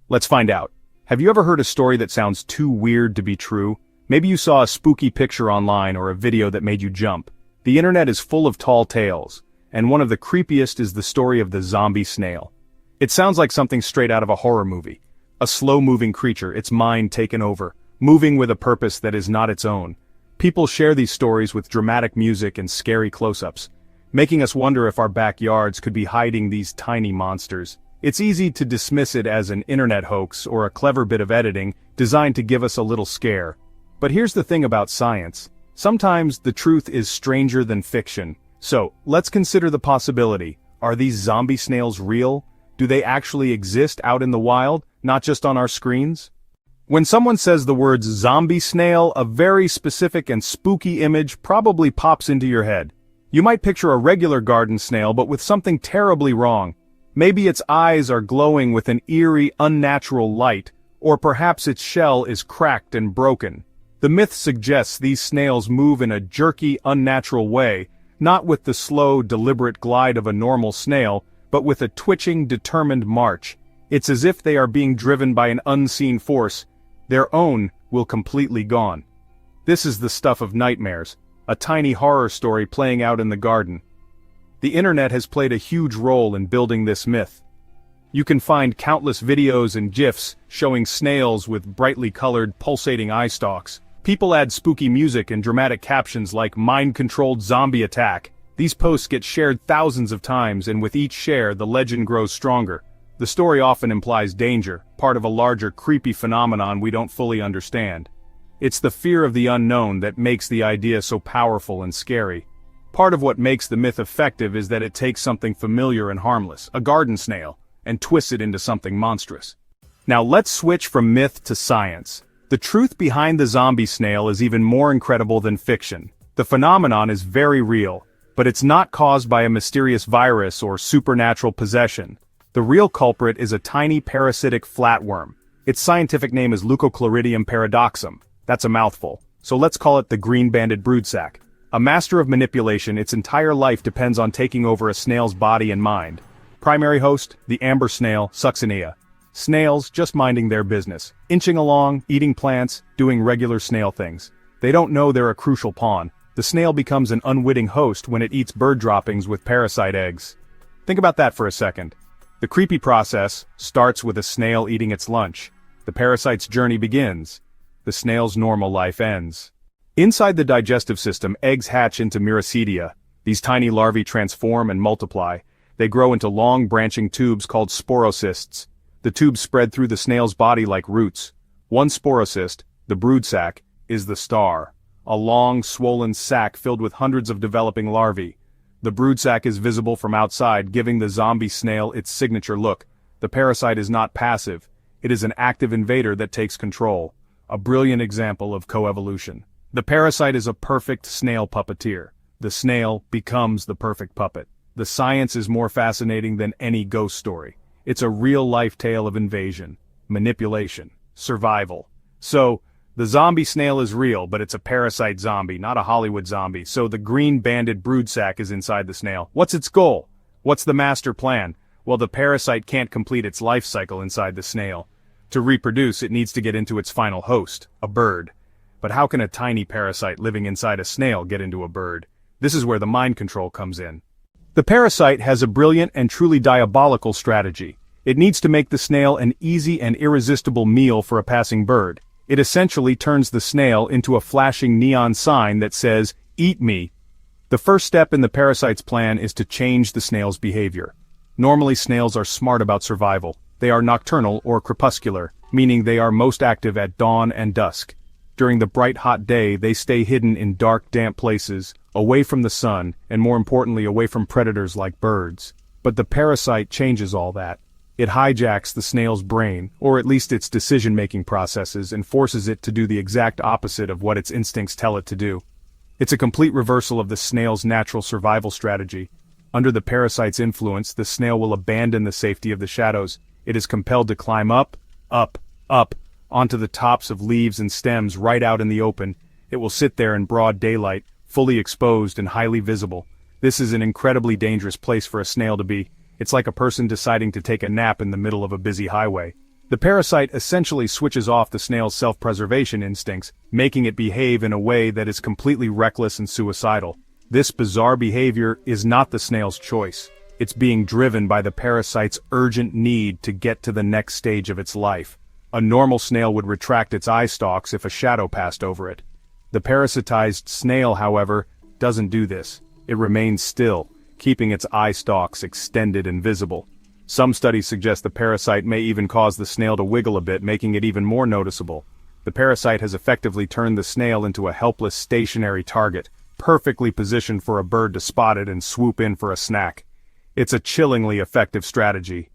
Let's find out. Have you ever heard a story that sounds too weird to be true? Maybe you saw a spooky picture online or a video that made you jump. The internet is full of tall tales, and one of the creepiest is the story of the zombie snail. It sounds like something straight out of a horror movie. A slow-moving creature, its mind taken over, moving with a purpose that is not its own. People share these stories with dramatic music and scary close-ups, making us wonder if our backyards could be hiding these tiny monsters. It's easy to dismiss it as an internet hoax or a clever bit of editing designed to give us a little scare. But here's the thing about science. Sometimes the truth is stranger than fiction. So, let's consider the possibility. Are these zombie snails real? Do they actually exist out in the wild, not just on our screens? When someone says the words zombie snail, a very specific and spooky image probably pops into your head. You might picture a regular garden snail but with something terribly wrong. Maybe its eyes are glowing with an eerie, unnatural light, or perhaps its shell is cracked and broken. The myth suggests these snails move in a jerky, unnatural way, not with the slow, deliberate glide of a normal snail, but with a twitching, determined march. It's as if they are being driven by an unseen force. Their own will completely gone. This is the stuff of nightmares, a tiny horror story playing out in the garden. The internet has played a huge role in building this myth. You can find countless videos and GIFs showing snails with brightly colored, pulsating eye stalks. People add spooky music and dramatic captions like mind-controlled zombie attack. These posts get shared thousands of times, and with each share the legend grows stronger. The story often implies danger, part of a larger creepy phenomenon we don't fully understand. It's the fear of the unknown that makes the idea so powerful and scary. Part of what makes the myth effective is that it takes something familiar and harmless, a garden snail, and twists it into something monstrous. Now let's switch from myth to science. The truth behind the zombie snail is even more incredible than fiction. The phenomenon is very real, but it's not caused by a mysterious virus or supernatural possession. The real culprit is a tiny parasitic flatworm. Its scientific name is Leucochloridium paradoxum. That's a mouthful. So let's call it the green-banded broodsac. A master of manipulation, its entire life depends on taking over a snail's body and mind. Primary host, the amber snail, Succinea. Snails just minding their business, inching along, eating plants, doing regular snail things. They don't know they're a crucial pawn. The snail becomes an unwitting host when it eats bird droppings with parasite eggs. Think about that for a second. The creepy process starts with a snail eating its lunch. The parasite's journey begins. The snail's normal life ends. Inside the digestive system, eggs hatch into miracidia. These tiny larvae transform and multiply. They grow into long branching tubes called sporocysts. The tubes spread through the snail's body like roots. One sporocyst, the broodsac, is the star. A long, swollen sac filled with hundreds of developing larvae. The broodsac is visible from outside, giving the zombie snail its signature look. The parasite is not passive. It is an active invader that takes control. A brilliant example of coevolution. The parasite is a perfect snail puppeteer. The snail becomes the perfect puppet. The science is more fascinating than any ghost story. It's a real-life tale of invasion, manipulation, survival. So, the zombie snail is real, but it's a parasite zombie, not a Hollywood zombie. So the green-banded broodsac is inside the snail. What's its goal? What's the master plan? Well, the parasite can't complete its life cycle inside the snail. To reproduce, it needs to get into its final host, a bird. But how can a tiny parasite living inside a snail get into a bird? This is where the mind control comes in. The parasite has a brilliant and truly diabolical strategy. It needs to make the snail an easy and irresistible meal for a passing bird. It essentially turns the snail into a flashing neon sign that says, "Eat me." The first step in the parasite's plan is to change the snail's behavior. Normally snails are smart about survival. They are nocturnal or crepuscular, meaning they are most active at dawn and dusk. During the bright hot day, they stay hidden in dark, damp places, away from the sun, and more importantly away from predators like birds. But the parasite changes all that. It hijacks the snail's brain, or at least its decision-making processes, and forces it to do the exact opposite of what its instincts tell it to do. It's a complete reversal of the snail's natural survival strategy. Under the parasite's influence, the snail will abandon the safety of the shadows. It is compelled to climb up, up, up, onto the tops of leaves and stems right out in the open. It will sit there in broad daylight, fully exposed and highly visible. This is an incredibly dangerous place for a snail to be. It's like a person deciding to take a nap in the middle of a busy highway. The parasite essentially switches off the snail's self-preservation instincts, making it behave in a way that is completely reckless and suicidal. This bizarre behavior is not the snail's choice. It's being driven by the parasite's urgent need to get to the next stage of its life. A normal snail would retract its eye stalks if a shadow passed over it. The parasitized snail, however, doesn't do this. It remains still, keeping its eye stalks extended and visible. Some studies suggest the parasite may even cause the snail to wiggle a bit, making it even more noticeable. The parasite has effectively turned the snail into a helpless stationary target, perfectly positioned for a bird to spot it and swoop in for a snack. It's a chillingly effective strategy.